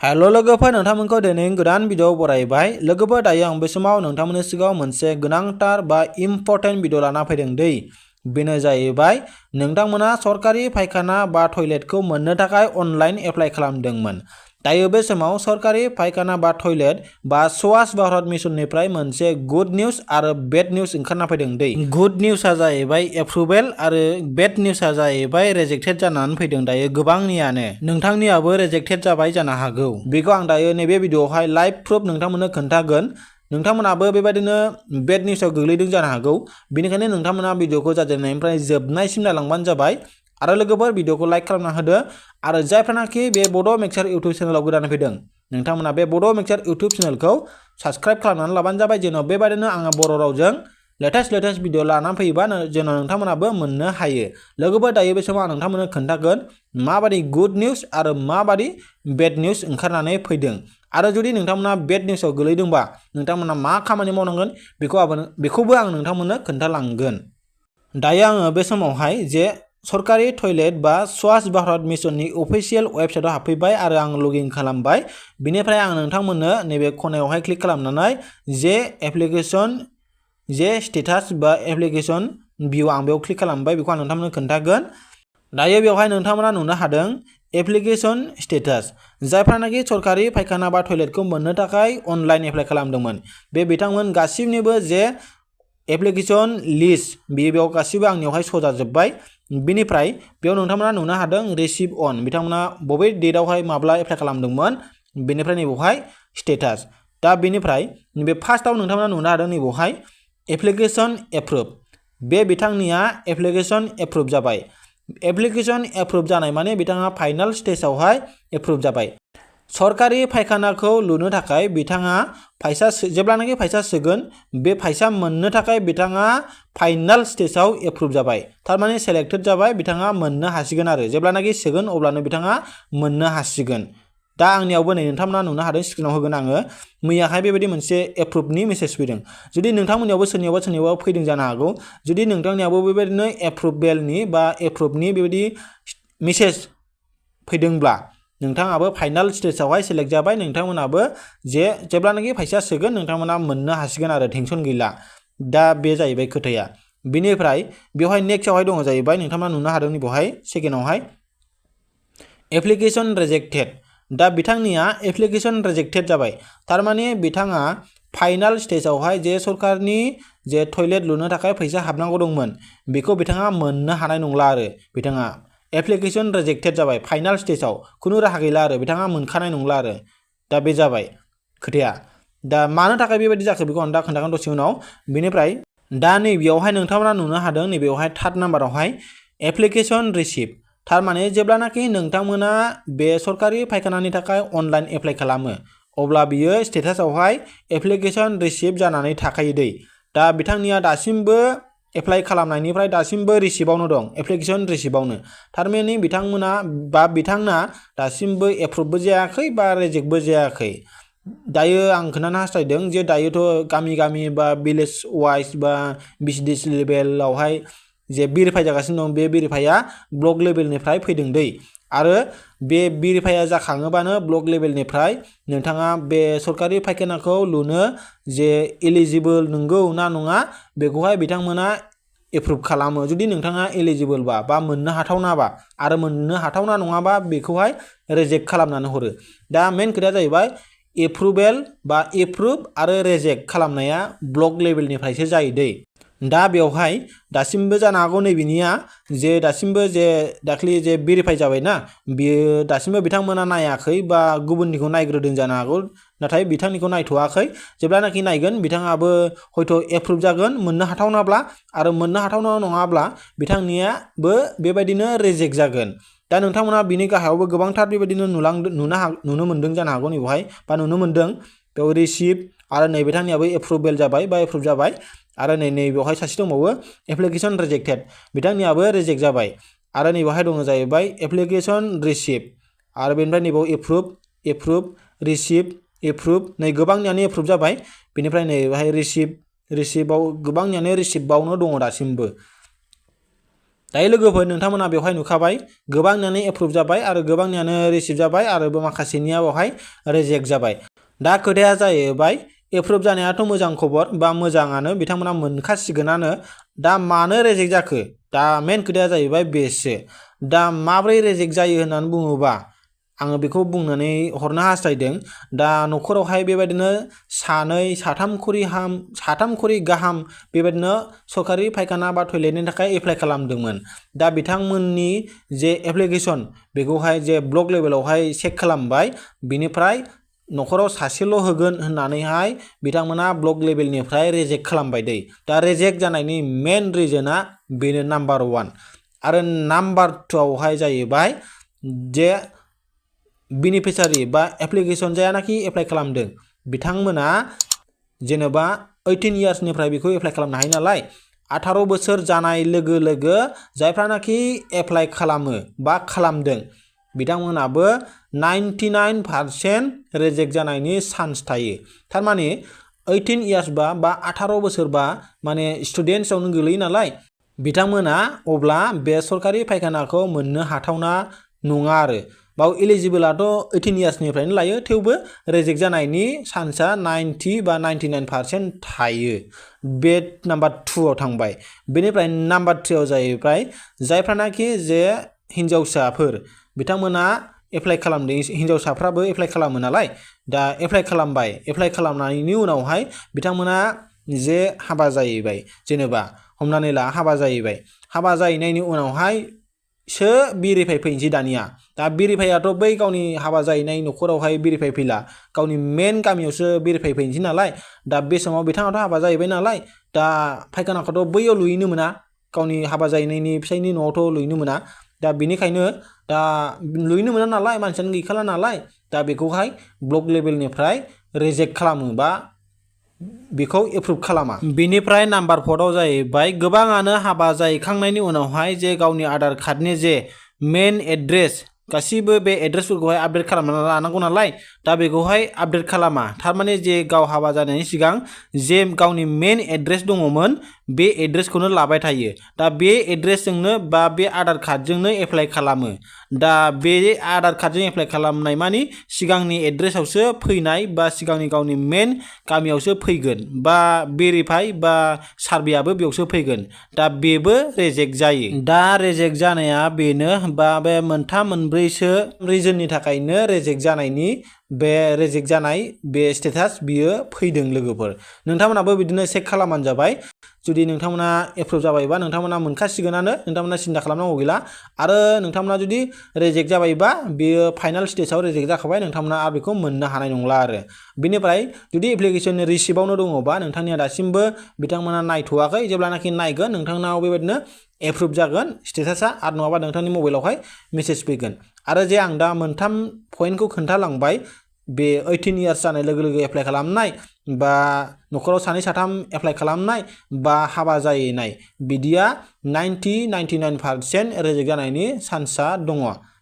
Hello लोगोफोर नोंथांमोनखौ दिनै गोदान भिडिअ बरायबाय लोगोफोर दायो आं बे समाव नोंथांमोननि सिगाङाव मोनसे गोनांथार बा इम्पर्टेन्ट भिडिअ लाना फैदों दै बेनो जाहैबाय नोंथांमोना सरकारि फायखाना बा टयलेटखौ मोननो थाखाय अनलाइन एप्लाइ खालामदोंमोन दायो बे समाव सरकारि फायखाना बा टयलेट बा स्वच्छ भारत मिशननिफ्राय मोनसे गुड निउज आरो बेड निउज ओंखारना फैदों दै गुड निउजआ जाहैबाय एप्रुवेल आरो बेड निउजआ जाहैबाय रिजेक्टेड जानानै फैदों दायो गोबांनियानो नोंथांनियाबो रिजेक्टेड जाबाय जानो हागौ बेखौ आं दायो नैबे भिडिअआवहाय लाइभ प्रुफ नोंथांमोननो खोन्थागोन नोंथांमोनाबो बेबायदिनो बेड निउजआव गोग्लैदों जानो हागौ बेनिखायनो नोंथांमोना भिडिअखौ जागायनायनिफ्राय जोबनायसिम नायलांबानो जाबाय आरो लोगोफोर भिडिअखौ लाइक खालामना होदो आरो जायफ्रानाखि बे बड' मिक्सचार इउट्युब चेनेलाव गोदान फैदों नोंथांमोना बे बड' मिक्सचार इउट्युब चेनेलखौ साबस्क्राइब खालामनानै लाबानो जाबाय जेन' बेबायदिनो आङो बर' रावजों लेटेस्ट भिडिअ लानानै फैयोबा जेन' नोंथांमोनाबो मोननो हायो लोगोफोर दायो बे समाव आं नोंथांमोननो खोन्थागोन माबादि गुड निउज आरो माबादि बेड निउज ओंखारनानै फैदों आरो जुदि नोंथांमोना बेड निउजआव गोलैदोंबा नोंथांमोना मा खामानि मावनांगोन बेखौबो आं नोंथांमोननो खोन्थालांगोन दायो आङो बे समावहाय जे सरकारि टयलेट बा स्वच्छ भारत मिशननि अफिशियेल वेबसाइटआव हाबफैबाय आरो आं लगिन खालामबाय बिनिफ्राय आं नोंथांमोननो नैबे खनायावहाय क्लिक खालामनानै जे एप्लिकेशन जे स्टेटास बा एप्लिकेशन भिउ आं बेयाव क्लिक खालामबाय बेखौ आं नोंथांमोननो खोन्थागोन दायो बेवहाय नोंथांमोना नुनो हादों एप्लिकेशन स्टेटास जायफ्रानाखि सरकारि फायखाना बा टयलेटखौ मोननो थाखाय अनलाइन एप्लाइ खालामदोंमोन बे बिथांमोन गासिबनिबो जे एप्लिकेशन लिस्ट बेयाव गासिबो आंनियावहाय सजाजोब्बाय बिनिफ्राय बेयाव नोंथांमोना नुनो हादों रिसिभ अन बिथांमोना बबे डेटआवहाय माब्ला एप्लाइ खालामदोंमोन बेनिफ्राय नैबेवहाय स्टेटास दा बेनिफ्राय नैबे फार्स्टआव नोंथांमोना नुनो हादों नैबेवहाय एप्लिकेशन एप्रुभ बे बिथांनिया एप्लिकेशन एप्रुभ जाबाय एप्लिकेशन एप्रुभ जानाय माने बिथाङा फाइनाल स्टेजआवहाय एप्रुभ जाबाय सरकारि फायखानाखौ लुनो थाखाय बिथाङा जेब्लानाखि फैसा सोगोन बे फैसा मोननो थाखाय बिथाङा फाइनाल स्टेजआव एप्रुभ जाबाय थारमाने सेलेक्टेड जाबाय बिथाङा मोननो हासिगोन आरो जेब्लानाखि सोगोन अब्लानो बिथाङा मोननो हासिगोन दा आंनियावबो नै नोंथांमोना नुनो हादों स्क्रिनाव होगोन आङो मैयाहाय बेबायदि मोनसे एप्रुभनि मेसेज फैदों जुदि नोंथांमोननियावबो सोरनियावबा फैदों जानो हागौ जुदि नोंथांनियावबो बेबायदिनो एप्रुभेलनि बा एप्रुभनि बेबायदि मेसेज फैदोंब्ला नोंथाङाबो फाइनाल स्टेजआवहाय सेलेक्ट जाबाय नोंथांमोनाबो जेब्लानाखि फैसा सोगोन नोंथांमोना मोननो हासिगोन आरो टेनसन गैला दा बे जाहैबाय खोथाया बिनिफ्राय बेवहाय नेक्स्टआवहाय दङ जाहैबाय नोंथांमोना नुनो हादों बेवहाय सेकेन्डआवहाय एप्लिकेशन रिजेक्टेड दा बिथांनिया एप्लिकेशन रिजेक्टेड जाबाय थारमाने बिथाङा फाइनाल स्टेजआवहाय जे सरकारनि जे टयलेट लुनो थाखाय फैसा हाबनांगौ दंमोन बेखौ बिथाङा मोननो हानाय नंला आरो बिथाङा एप्लिकेशन रिजेक्टेड जाबाय फाइनाल स्टेजआव खुनु राहा गैला आरो बिथाङा मोनखानाय नंला आरो दा बे जाबाय खोथाया दा मानो थाखाय बेबायदि जाखो बेखौ आं दा खोन्थागोन दसे उनाव बेनिफ्राय दा नैबेयावहाय नोंथांमोना नुनो हादों नैबेयावहाय थार्ड नाम्बारावहाय एप्लिकेशन रिसिभ थारमाने जेब्लानाखि नोंथांमोना बे सरकारि फायखानानि थाखाय अनलाइन एप्लाइ खालामो अब्ला बियो स्टेटासआवहाय एप्लिकेशन रिसिभ जानानै थाखायो दै दा बिथांनिया दासिमबो एप्लाइ खालामनायनिफ्राय दासिमबो रिसिभआवनो दं एप्लिकेशन रिसिभआवनो थारमाने बिथांना दासिमबो एप्रुभबो जायाखै बा रिजेक्टबो जायाखै दायो आं खोन्थानो हास्थायदों जे दायोथ' गामि बा भिलेज वाइज बा बिसिडिस लेभेलावहाय जे भेरिफाइ जागासिनो दं बे भेरिफाइआ ब्लक लेभेलनिफ्राय फैदों दै आरो बे भेरिफाइआ जाखाङोबानो ब्लक लेभेलनिफ्राय नोंथाङा बे सरकारि फायखानाखौ लुनो जे एलिजिबोल नंगौ ना नङा बेखौहाय बिथांमोना एप्रुभ खालामो जुदि नोंथाङा एलिजिबोलबा बा मोननो हाथावनाबा आरो मोननो हाथावना नङाबा बेखौहाय रिजेक्ट खालामनानै हरो दा मेन खोथाया जाहैबाय एप्रुभेल बा एप्रुभ आरो रिजेक्ट खालामनाया ब्लक लेभेलनिफ्रायसो जायो दै दा बेवहाय दासिमबो जानो हागौ नैबेनिया जे दासिमबो जे दाख्लि जे भेरिफाइ जाबायना बियो दासिमबो बिथांमोना नायाखै बा गुबुननिखौ नायग्रोदों जानो हागौ नाथाय बिथांनिखौ नायथ'वाखै जेब्लानाखि नायगोन बिथाङाबो हयथ' एप्रुभ जागोन मोननो हाथावनाब्ला आरो मोननो हाथावना नङाब्ला बिथांनियाबो बेबायदिनो रिजेक्ट जागोन दा नोंथांमोना बिनि गाहायावबो गोबांथार बेबायदिनो नुनो मोन्दों जानो हागौ नैबेवहाय बा नुनो मोन्दों बेयाव रिसिभ आरो नै बिथांनियाबो एप्रुभेल जाबाय बा एप्रुभ जाबाय आरो नैबेवहाय सासे दंबावो एप्लिकेशन रिजेक्टेड बिथांनियाबो रिजेक्ट जाबाय आरो नैबेवहाय दङ जाहैबाय एप्लिकेशन रिसिभ आरो बेनिफ्राय नैबेयाव एप्रुभ रिसिभ एप्रुभ नै गोबांनियानो एप्रुभ जाबाय बेनिफ्राय नैबेवहाय रिसिभआव गोबांनियानो रिसिभआवनो दङ दासिमबो दायो लोगोफोर नोंथांमोना बेवहाय नुखाबाय गोबांनियानो एप्रुभ जाबाय आरो गोबांनियानो रिसिभ जाबाय आरो माखासेनिया बेवहाय रिजेक्ट जाबाय। दा खोथाया जाहैबाय एप्रुभ जानायाथ' मोजां खबर बा मोजाङानो बिथांमोना मोनखासिगोनानो। दा मानो रिजेक्ट जाखो दा मेन खोथाया जाहैबाय बेसो। दा माब्रै रिजेक्ट जायो होननानै बुङोबा आङो बेखौ बुंनानै हरनो हास्थायदों। दा न'खरावहाय बेबायदिनो सानै साथाम खरि गाहाम बेबायदिनो सरकारि फायखाना बा टयलेटनि थाखाय एप्लाइ खालामदोंमोन। दा बिथांमोननि जे एप्लिकेसन बेखौहाय जे ब्लक लेभेलावहाय चेक खालामबाय, बिनिफ्राय न'खराव सासेल' होगोन होननानैहाय बिथांमोना ब्लक लेभेलनिफ्राय रिजेक्ट खालामबाय दै। दा रिजेक्ट जानायनि मेन रिजोना बेनो नाम्बार 1 आरो नाम्बार 2आवहाय जाहैबाय जे बेनिफिसारि बा एप्लिकेसन जायानाखि एप्लाइ खालामदों बिथांमोना जेनेबा 18 इयार्सनिफ्राय बेखौ एप्लाइ खालामनो हायो नालाय 18 बोसोर जानाय लोगो लोगो जायफ्रानाखि एप्लाइ खालामो बा खालामदों बिथांमोनाबो 99% रिजेक्ट जानायनि चान्स थायो। थारमाने 18 इयार्स बा 18 बोसोरबा माने स्टुडेन्टसावनो गोलैयो नालाय बिथांमोना अब्ला बे सरकारि फायखानाखौ मोननो हाथावना नङा आरो। बाव इलिजिबोलाथ' 18 इयार्सनिफ्रायनो लायो, थेवबो रिजेक्ट जानायनि चान्सआ 90 बा 99% थायो। बे नाम्बार 2आव थांबाय। बेनिफ्राय नाम्बार 3आव जाहैबाय जायफ्रानाखि जे हिन्जावसाफोर बिथांमोना एप्लाइ खालामदों, हिन्जावसाफ्राबो एप्लाइ खालामो नालाय दा एप्लाइ खालामबाय, एप्लाइ खालामनायनि उनावहाय बिथांमोना जे हाबा जाहैबाय, जेनेबा हमनानै ला हाबा जाहैबाय, हाबा जाहैनायनि उनावहाय सो भेरिफाइ फैनोसै दानिया। दा भेरिफाइआथ' बै गावनि हाबा जाहैनाय न'खरावहाय भेरिफाइ फैला, गावनि मेन गामियावसो भेरिफाइ फैनोसै नालाय। दा बे समाव बिथाङाथ' हाबा जाहैबाय नालाय दा फायखानाखौथ' बैयाव लुहैनो मोना, गावनि हाबा जाहैनायनि फिसायनि न'आवथ' लुहैनो मोना। दा बेनिखायनो दा लुहैनो मोना नालाय, मानसियानो गैखाला नालाय दा बेखौहाय ब्लक लेभेलनिफ्राय रिजेक्ट खालामो बा बेखौ एप्रुभ खालामा। बेनिफ्राय नाम्बार 4आव जाहैबाय गोबाङानो हाबा जाहैखांनायनि उनावहाय जे गावनि आधार कार्डनि जे मेन एड्रेस गासिबो बे एड्रेसफोरखौहाय आपडेट खालामना लानांगौ नालाय दा बेखौहाय आपडेट खालामा। थारमाने जे गाव हाबा जानायनि सिगां जे गावनि मेन एड्रेस दङमोन बे एड्रेसखौनो लाबाय थायो। दा बे एड्रेसजोंनो बा बे आधार कार्डजोंनो एप्लाइ खालामो। दा बे आधार कार्डजों एप्लाइ खालामनाय मानि सिगांनि एड्रेसावसो फैनाय बा सिगांनि गावनि मेन गामियावसो फैगोन बा भेरिफाइ बा सार्भेआबो बेयावसो फैगोन। दा बेबो रिजेक्ट जायो। दा रिजेक्ट जानाया बेनो बा बे मोनथाम मोनब्रैसो रिजननि थाखायनो रिजेक्ट जानायनि बे रिजेक्ट जानाय बे स्टेटास बियो फैदों लोगोफोर। नोंथांमोनाबो बिदिनो चेक खालामबानो जाबाय। जुदि नोंथांमोना एप्रुभ जाबायबा नोंथांमोना मोनखासिगोनानो, नोंथांमोना सिन्था खालामनांगौ गैला। आरो नोंथांमोना जुदि रिजेक्ट जाबायबा बेयो फाइनाल स्टेजाव रिजेक्ट जाखाबाय, नोंथांमोना आरो बेखौ मोननो हानाय नंला आरो। बेनिफ्राय जुदि एप्लिकेसननि रिसिप्टआवनो दङबा नोंथांनिया दासिमबो बिथांमोना नायथ'वाखै, जेब्लानाखि नायगोन नोंथांनाव बेबायदिनो एप्रुभ जागोन स्टेटासा, आरो नङाबा नोंथांनि मबाइलावहाय मेसेज फैगोन। आरो जे आं दा मोनथाम पइन्टखौ खोन्थालांबाय, बे 18 इयार्स जानाय लोगो लोगो एप्लाइ खालामनाय बा न'खराव सानै साथाम एप्लाइ खालामनाय बा हाबा जाहैनाय, बिदिया 99% रिजेक्ट जानायनि चान्सआ दङ।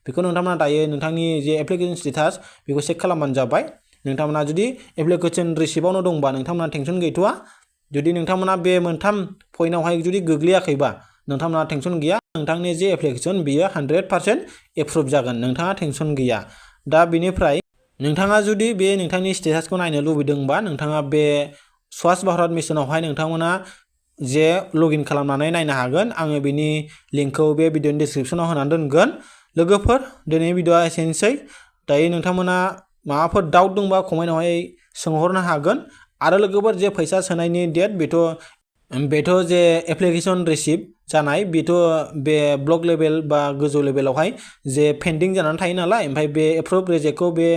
बेखौ नोंथांमोना दायो नोंथांनि जे एप्लिकेसन स्टेटास बेखौ चेक खालामबानो जाबाय। नोंथांमोना जुदि एप्लिकेसन रिसिप्टआवनो दंबा नोंथांमोना टेनसन गैथ'वा। जुदि नोंथांमोना बे मोनथाम पइन्टआवहाय जुदि गोग्लैयाखैबा नोंथांमोना टेनसन गैया, नोंथांनि जे एप्लिकेसन बियो 100% एप्रुभ जागोन, नोंथाङा टेनसन गैया। दा बेनिफ्राय नोंथाङा जुदि बे नोंथांनि स्टेटासखौ नायनो लुबैदोंबा नोंथाङा बे स्वच्छ भारत मिशनावहाय नोंथांमोना जे लगइन खालामनानै नायनो हागोन। आङो बेनि लिंकखौ बे भिडिअनि डिसक्रिपसनाव होनानै दोनगोन। लोगोफोर दिनैनि भिडिअआ एसेनोसै। दायो नोंथांमोना माबाफोर डाउट दंबा कमेन्टआवहाय सोंहरनो हागोन। आरो लोगोफोर जे फैसा सोनायनि डेट बेथ' जे एप्लिकेसन रिसिप्ट जानाय बेथ' बे ब्लक लेभेल बा गोजौ लेभेलावहाय जे पेन्डिं जानानै थायो नालाय, ओमफ्राय बे एप्रुभ रिजेक्टखौ बे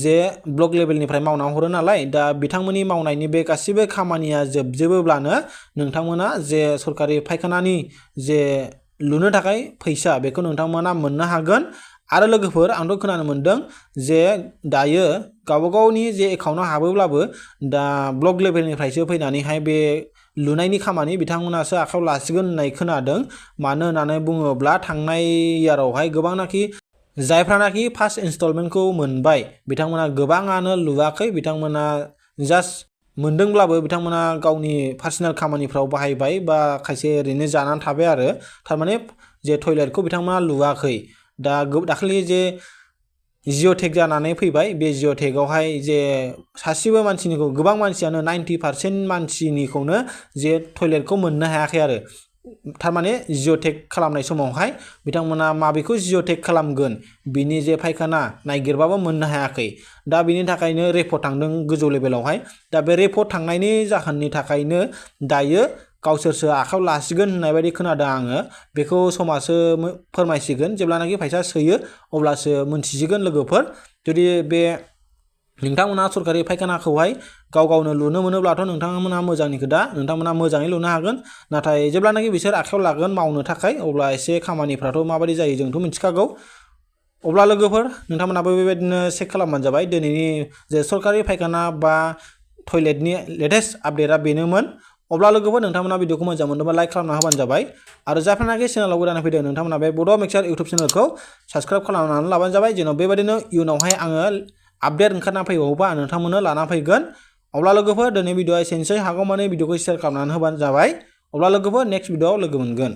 जे ब्लक लेभेलनिफ्राय मावना हरो नालाय, दा बिथांमोननि मावनायनि बे गासिबो खामानिया जोबजोबोब्लानो नोंथांमोना जे सरकारि फायखानानि जे लुनो थाखाय फैसा बेखौ नोंथांमोना मोननो हागोन। आरो लोगोफोर आंथ' खोनानो मोनदों जे दायो गावबागावनि जे एकाउन्टआव हाबोब्लाबो दा ब्लक लेभेलनिफ्रायसो फैनानैहाय बे लुनायनि खामानि बिथांमोनासो आखायाव लासिगोन होननाय खोनादों। मानो होननानै बुङोब्ला थांनाय इयारावहाय गोबांनाखि जायफ्रानाखि फार्स्ट इनस्टलमेन्टखौ मोनबाय बिथांमोना गोबाङानो लुवाखै, बिथांमोना जास्ट मोनदोंब्लाबो बिथांमोना गावनि पार्सनेल खामानिफ्राव बाहायबाय बा खायसे ओरैनो जानानै थाबाय आरो थारमाने जे टयलेटखौ बिथांमोना लुवाखै। दा दाखालि जे जिअ'टेग जानानै फैबाय बे जिअ'टेगआवहाय जे सासेबो मानसिनिखौ गोबां मानसियानो 90% मानसिनिखौनो जे टयलेटखौ मोननो हायाखै आरो थारमाने जिअ'टेग खालामनाय समावहाय बिथांमोना माबेखौ जिअ'टेग खालामगोन बिनि जे फायखाना नागिरबाबो मोननो हायाखै। दा बिनि थाखायनो रेपर्ट थांदों गोजौ लेभेलावहाय। दा बे रेपर्ट थांनायनि जाहोननि थाखायनो दायो गावसोरसो आखायाव लासिगोन होननाय बायदि खोनादों आङो। बेखौ समासो फोरमायसिगोन। जेब्लानाखि फैसा सोयो अब्लासो मोनथिसिगोन लोगोफोर। जुदि बे नोंथांमोना सरकारि फायखानाखौहाय गाव गावनो लुनो मोनोब्लाथ' नोंथांमोना मोजांनि खोथा, नोंथांमोना मोजाङै लुनो हागोन। नाथाय जेब्लानाखि बिसोर आखायाव लागोन मावनो थाखाय अब्ला एसे खामानिफ्राथ' माबायदि जायो जोंथ' मिथिखागौ। अब्ला लोगोफोर नोंथांमोनाबो बेबायदिनो चेक खालामबानो जाबाय। दिनैनि जे सरकारि फायखाना बा टयलेटनि लेटेस्ट आपडेटआ बेनोमोन। अब्ला लोगोफोर नोंथांमोना भिडिअखौ मोजां मोनोबा लाइक खालामना होबानो जाबाय। आरो जायफोरनाखि चेनेलाव गोदानै फैदों नोंथांमोना बे बड' मिक्सार इउटुब चेनेलखौ साबस्क्राइब खालामनानै लाबानो जाबाय। जेन' बेबायदिनो इयुनावहाय आङो आपडेट ओंखारना फैबावोबा नोंथांमोननो लाना फैगोन। अब्ला लोगोफोर दिनै भिडिअआ एसेनोसै, हागौमानि भिडिअखौ शेयार खालामनानै होबानो जाबाय। अब्ला लोगोफोर नेक्स्ट भिडिअआव लोगो मोनगोन।